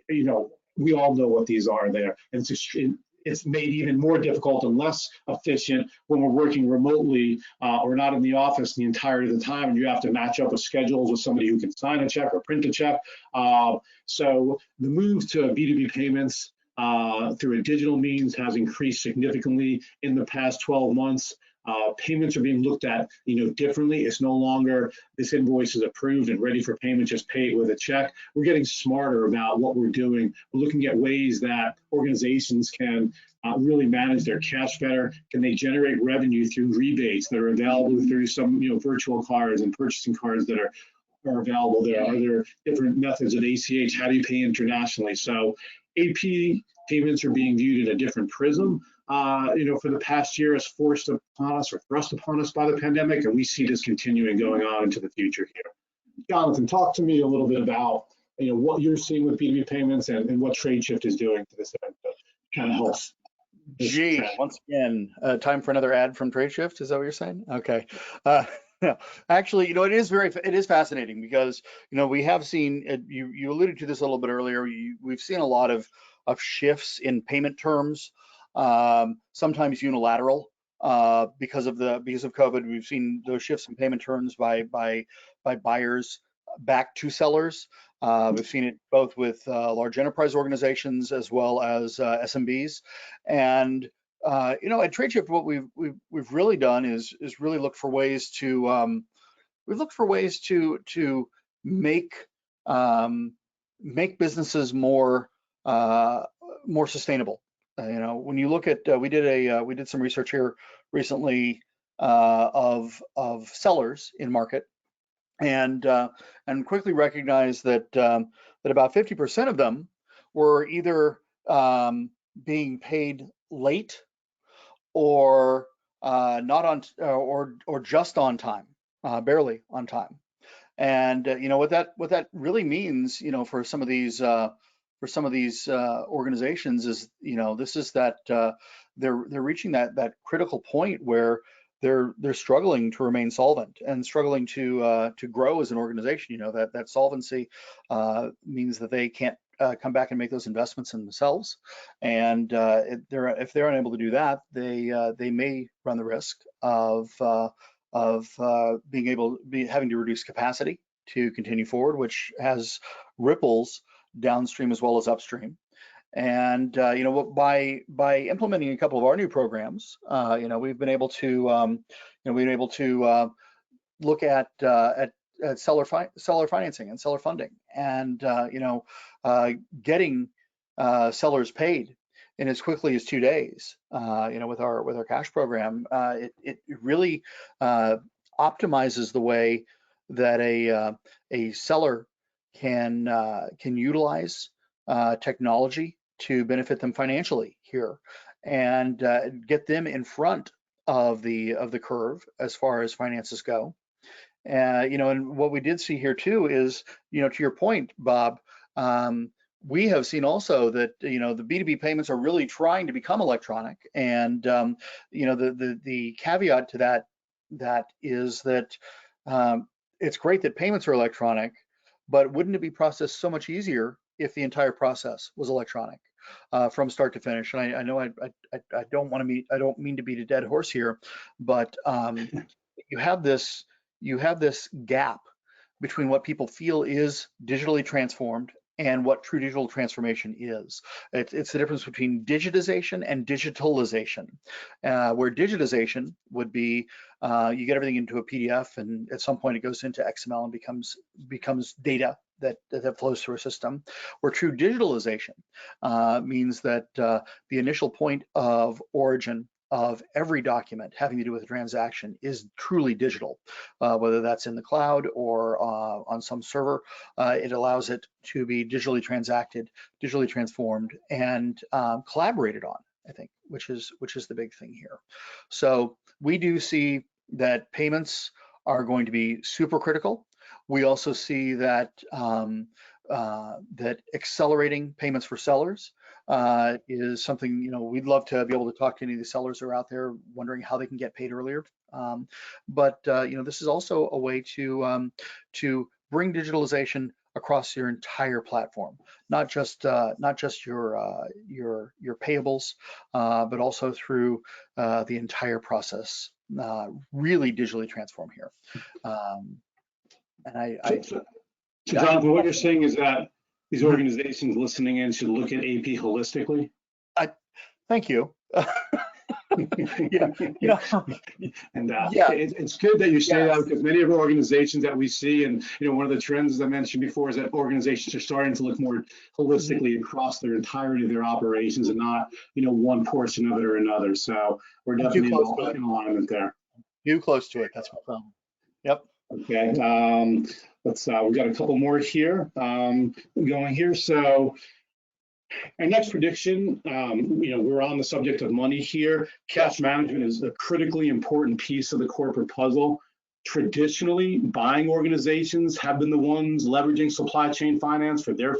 we all know what these are there. And it's made even more difficult and less efficient when we're working remotely or not in the office the entirety of the time, and you have to match up with schedules with somebody who can sign a check or print a check. So the move to B2B payments through a digital means has increased significantly in the past 12 months. Payments are being looked at, differently. It's no longer this invoice is approved and ready for payment, just pay it with a check. We're getting smarter about what we're doing. We're looking at ways that organizations can really manage their cash better. Can they generate revenue through rebates that are available through some, virtual cards and purchasing cards that are available there? Are there different methods of ACH? How do you pay internationally? So AP payments are being viewed in a different prism. For the past year, is forced upon us or thrust upon us by the pandemic, and we see this continuing going on into the future here. Jonathan, talk to me a little bit about what you're seeing with B2B payments and what Tradeshift is doing to this end to kind of help. Gee, once again, time for another ad from Tradeshift. Is that what you're saying? Okay. No, actually, it is fascinating, because we have seen you alluded to this a little bit earlier. We've seen a lot of shifts in payment terms. Sometimes unilateral because of COVID. We've seen those shifts in payment terms by buyers back to sellers. We've seen it both with large enterprise organizations as well as SMBs. And at Tradeshift, what we've really done is really look for ways to make businesses more sustainable. When you look at, we did some research here recently of sellers in market, and quickly recognized that about 50% of them were either being paid late or not on or just on time, barely on time. And what that really means, for some of these organizations is, this is that they're reaching that critical point where they're struggling to remain solvent and struggling to grow as an organization. That solvency means that they can't come back and make those investments in themselves, and if they're unable to do that, they may run the risk of having to reduce capacity to continue forward, which has ripples downstream as well as upstream. And by implementing a couple of our new programs, we've been able to look at seller financing and seller funding, and getting sellers paid in as quickly as 2 days. With our cash program, it really optimizes the way that a seller can utilize technology to benefit them financially here, and get them in front of the curve as far as finances go. And what we did see here too is, to your point, Bob, we have seen also that the B2B payments are really trying to become electronic, and the caveat to that is that it's great that payments are electronic, but wouldn't it be processed so much easier if the entire process was electronic from start to finish? And I know I don't mean to beat a dead horse here, but you have this gap between what people feel is digitally transformed and what true digital transformation is. It's the difference between digitization and digitalization, where digitization would be you get everything into a PDF, and at some point it goes into XML and becomes data that flows through a system, where true digitalization means that the initial point of origin of every document having to do with a transaction is truly digital, whether that's in the cloud or on some server. It allows it to be digitally transacted, digitally transformed, and collaborated on, I think, which is the big thing here. So we do see that payments are going to be super critical. We also see that that accelerating payments for sellers is something, we'd love to be able to talk to any of the sellers who are out there wondering how they can get paid earlier. But this is also a way to bring digitalization across your entire platform, not just your payables, but also through the entire process. Really digitally transform here. So Jonathan, what you're saying is that these organizations listening in should look at AP holistically? Thank you. It's good that you say that, because many of our organizations that we see, and one of the trends, as I mentioned before, is that organizations are starting to look more holistically across their entirety of their operations, and not one portion of it or another. So we're definitely in alignment there. Too close to it. That's my problem. Yep. Okay. We've got a couple more here going here. So our next prediction, we're on the subject of money here. Cash management is a critically important piece of the corporate puzzle. Traditionally, buying organizations have been the ones leveraging supply chain finance for their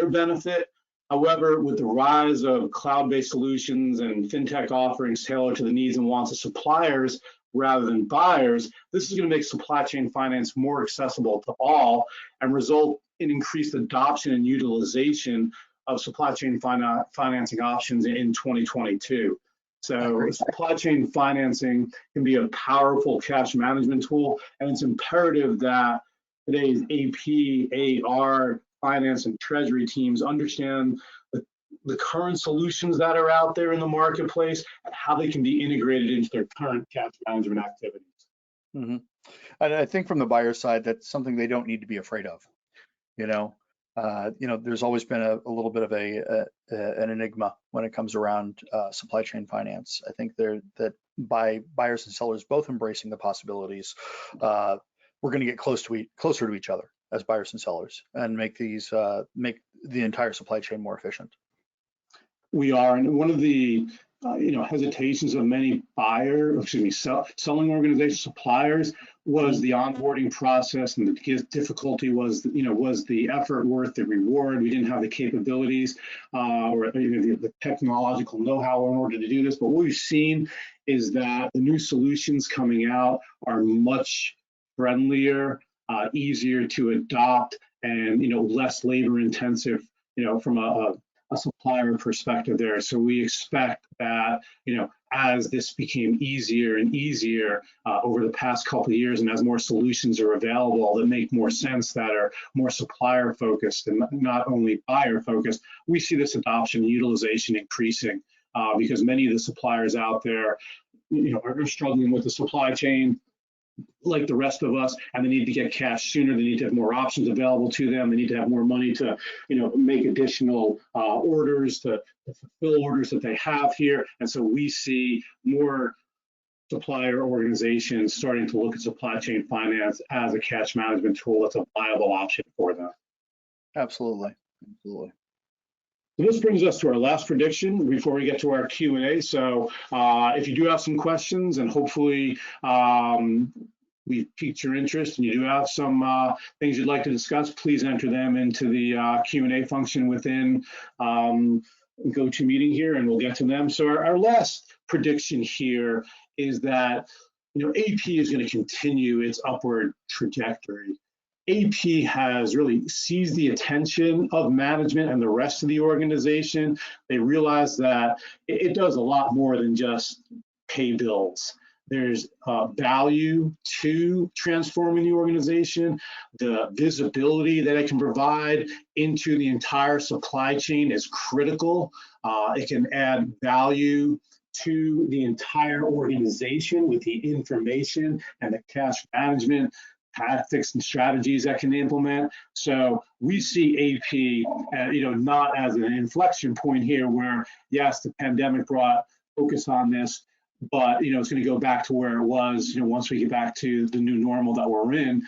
benefit. However, with the rise of cloud-based solutions and fintech offerings tailored to the needs and wants of suppliers rather than buyers, this is going to make supply chain finance more accessible to all and result in increased adoption and utilization of supply chain financing options in 2022. So supply chain financing can be a powerful cash management tool, and it's imperative that today's AP, AR, finance, and treasury teams understand the current solutions that are out there in the marketplace and how they can be integrated into their current cash management activities. Mm-hmm. And I think from the buyer side, that's something they don't need to be afraid of. There's always been a little bit of an enigma when it comes around supply chain finance. I think that by buyers and sellers both embracing the possibilities, we're going to get closer to each other as buyers and sellers, and make the entire supply chain more efficient. We are, and one of the hesitations of many selling organization suppliers was the onboarding process, and the difficulty was the effort worth the reward? We didn't have the capabilities or the technological know-how in order to do this. But what we've seen is that the new solutions coming out are much friendlier, easier to adopt, and less labor intensive, from a supplier perspective there. So we expect that, as this became easier and easier over the past couple of years, and as more solutions are available that make more sense, that are more supplier focused and not only buyer focused, we see this adoption and utilization increasing because many of the suppliers out there, are struggling with the supply chain like the rest of us, and they need to get cash sooner. They need to have more options available to them. They need to have more money to, make additional orders to fulfill orders that they have here. And so we see more supplier organizations starting to look at supply chain finance as a cash management tool that's a viable option for them. Absolutely. Absolutely. So this brings us to our last prediction before we get to our Q&A. So if you do have some questions, and hopefully we've piqued your interest and you do have some things you'd like to discuss, please enter them into the Q&A function within GoToMeeting here, and we'll get to them. So our last prediction here is that AP is going to continue its upward trajectory. AP has really seized the attention of management and the rest of the organization. They realize that it does a lot more than just pay bills. There's value to transforming the organization. The visibility that it can provide into the entire supply chain is critical. It can add value to the entire organization with the information and the cash management tactics and strategies that can implement. So we see AP, not as an inflection point here where, yes, the pandemic brought focus on this, but, it's going to go back to where it was, once we get back to the new normal that we're in.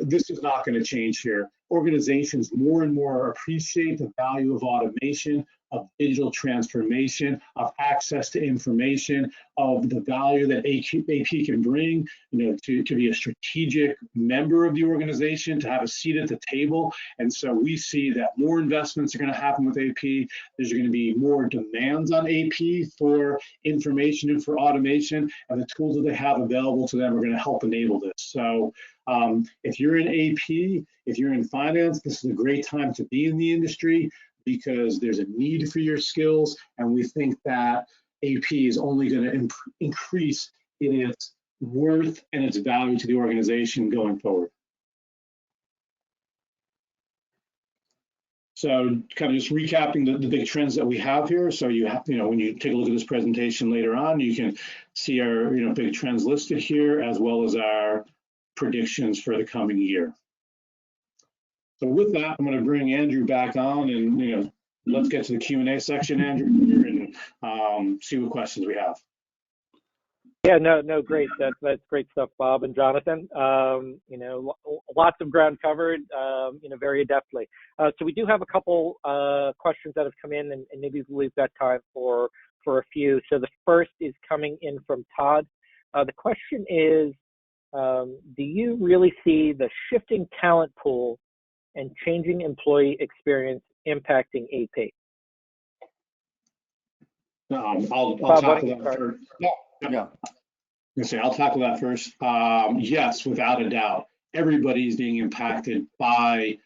This is not going to change here. Organizations more and more appreciate the value of automation, of digital transformation, of access to information, of the value that AP can bring, to be a strategic member of the organization, to have a seat at the table. And so we see that more investments are going to happen with AP. There's going to be more demands on AP for information and for automation, and the tools that they have available to them are going to help enable this. So if you're in AP, if you're in finance, this is a great time to be in the industry because there's a need for your skills, and we think that AP is only going to increase in its worth and its value to the organization going forward. So kind of just recapping the big trends that we have here. So you have, when you take a look at this presentation later on, you can see our, big trends listed here, as well as our predictions for the coming year. So with that, I'm going to bring Andrew back on, and let's get to the Q&A section, Andrew, here, and see what questions we have. Yeah, no, great. That's great stuff, Bob and Jonathan. Lots of ground covered, very adeptly. So we do have a couple questions that have come in, and maybe we've got time for a few. So the first is coming in from Todd. The question is, do you really see the shifting talent pool and changing employee experience impacting AP? I'll tackle that first. Yeah. I'll tackle that first. Yes, without a doubt, everybody's being impacted by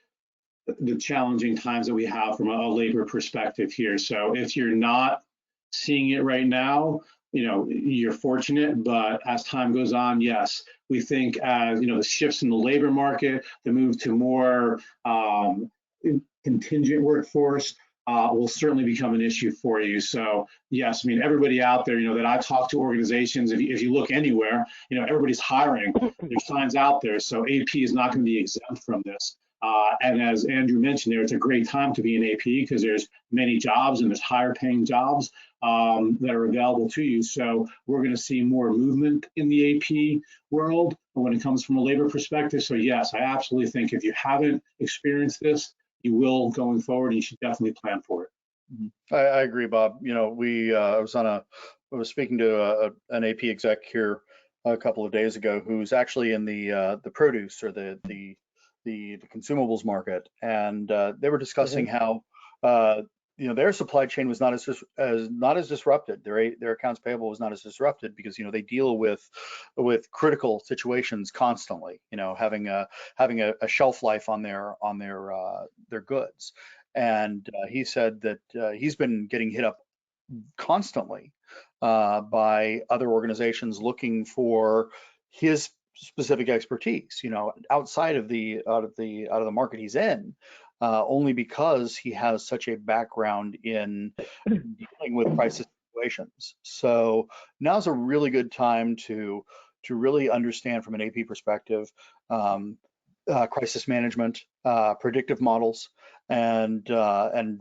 the challenging times that we have from a labor perspective here. So if you're not seeing it right now, you're fortunate, but as time goes on, yes, we think as, the shifts in the labor market, the move to more contingent workforce will certainly become an issue for you. So yes, everybody out there, that I've talked to organizations, if you look anywhere, everybody's hiring, there's signs out there. So AP is not going to be exempt from this. And as Andrew mentioned there, it's a great time to be in AP because there's many jobs and there's higher paying jobs that are available to you. So we're going to see more movement in the AP world when it comes from a labor perspective. So yes, I absolutely think if you haven't experienced this, you will going forward, and you should definitely plan for it. I agree, Bob. I was speaking to an AP exec here a couple of days ago who's actually in the produce or the consumables market, and they were discussing how their supply chain was not as disrupted. Their accounts payable was not as disrupted because they deal with critical situations constantly. Having a shelf life on their goods, and he said that he's been getting hit up constantly by other organizations looking for his specific expertise, outside of the market he's in, only because he has such a background in dealing with crisis situations. So now's a really good time to really understand from an AP perspective, crisis management, predictive models, and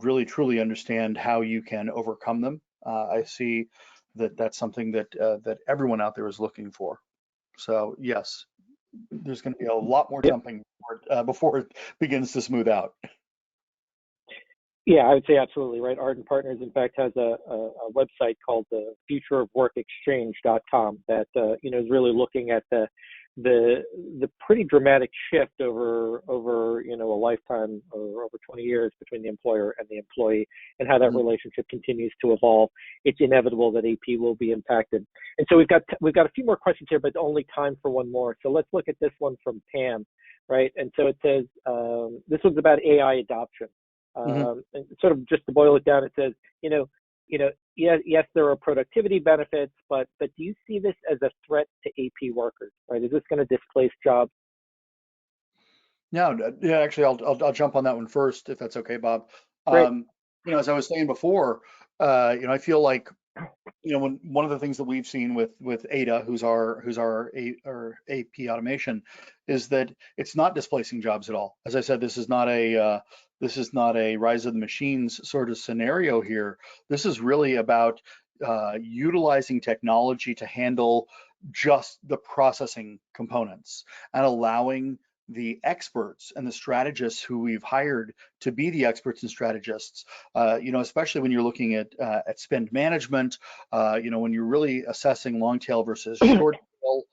really truly understand how you can overcome them. I see that's something that everyone out there is looking for. So yes, there's going to be a lot more jumping before it begins to smooth out. Yeah, I would say absolutely right. ArdentPartners, in fact, has a website called the futureofworkexchange.com that is really looking at the the pretty dramatic shift over a lifetime or over 20 years between the employer and the employee, and how that relationship continues to evolve. It's inevitable that AP will be impacted. And so we've got a few more questions here, but only time for one more. So let's look at this one from Pam, right? And so it says this one's about AI adoption. And sort of just to boil it down, it says, yes, there are productivity benefits, but do you see this as a threat to AP workers, right? Is this going to displace jobs? Yeah, actually, I'll jump on that one first, if that's okay, Bob. Great. As I was saying before, I feel like, when one of the things that we've seen with Ada, who's our AP automation, is that it's not displacing jobs at all. As I said, this is not a rise of the machines sort of scenario here. This is really about utilizing technology to handle just the processing components and allowing the experts and the strategists who we've hired to be the experts and strategists, especially when you're looking at spend management, when you're really assessing long tail versus short tail,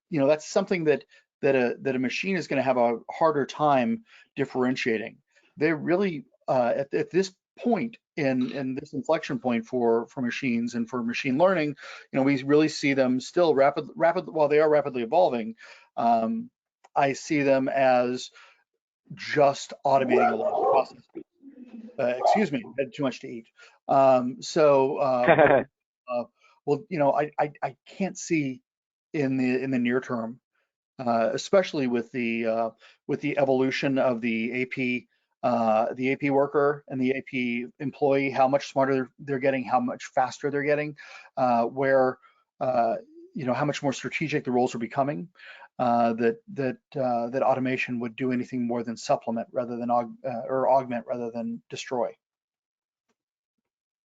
that's something that a machine is going to have a harder time differentiating. They really at this point in this inflection point for machines and for machine learning, we really see them still rapid while they are rapidly evolving. I see them as just automating a lot of processes. Excuse me, I had too much to eat. I can't see in the near term, especially with the evolution of the AP worker and the AP employee, how much smarter they're getting, how much faster they're getting, how much more strategic the roles are becoming. That automation would do anything more than supplement rather than augment rather than destroy.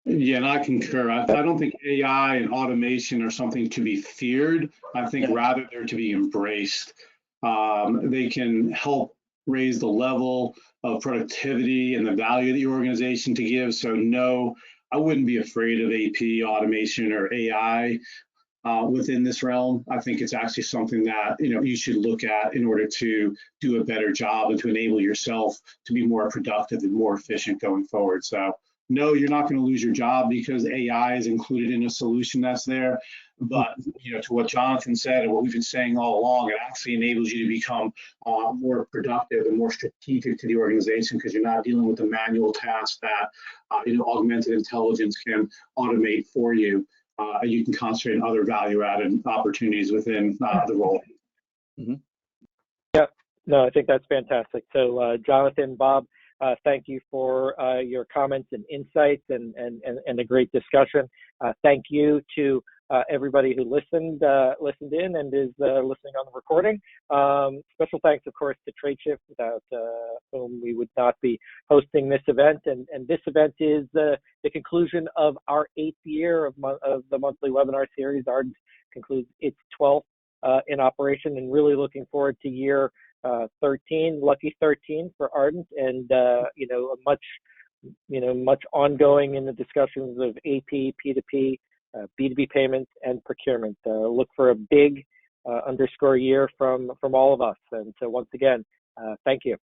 Yeah, and I concur. I don't think AI and automation are something to be feared. I think rather they're to be embraced. They can help raise the level of productivity and the value of the organization to give. So no, I wouldn't be afraid of AP automation or AI. Within this realm. I think it's actually something that you should look at in order to do a better job and to enable yourself to be more productive and more efficient going forward. So no, you're not going to lose your job because AI is included in a solution that's there. But to what Jonathan said and what we've been saying all along, it actually enables you to become more productive and more strategic to the organization because you're not dealing with the manual tasks that augmented intelligence can automate for you. You can concentrate on other value-added opportunities within the role. Yeah, no, I think that's fantastic. So, Jonathan, Bob, thank you for your comments and insights and a great discussion. Thank you to everybody who listened in and is listening on the recording. Special thanks, of course, to Tradeshift, without whom we would not be hosting this event. And this event is the conclusion of our 8th year of the monthly webinar series. ARDENT concludes its 12th in operation, and really looking forward to year 13, lucky 13 for ARDENT, and much ongoing in the discussions of AP, P2P, B2B payments, and procurement. Look for a big underscore year from all of us. And so once again, thank you.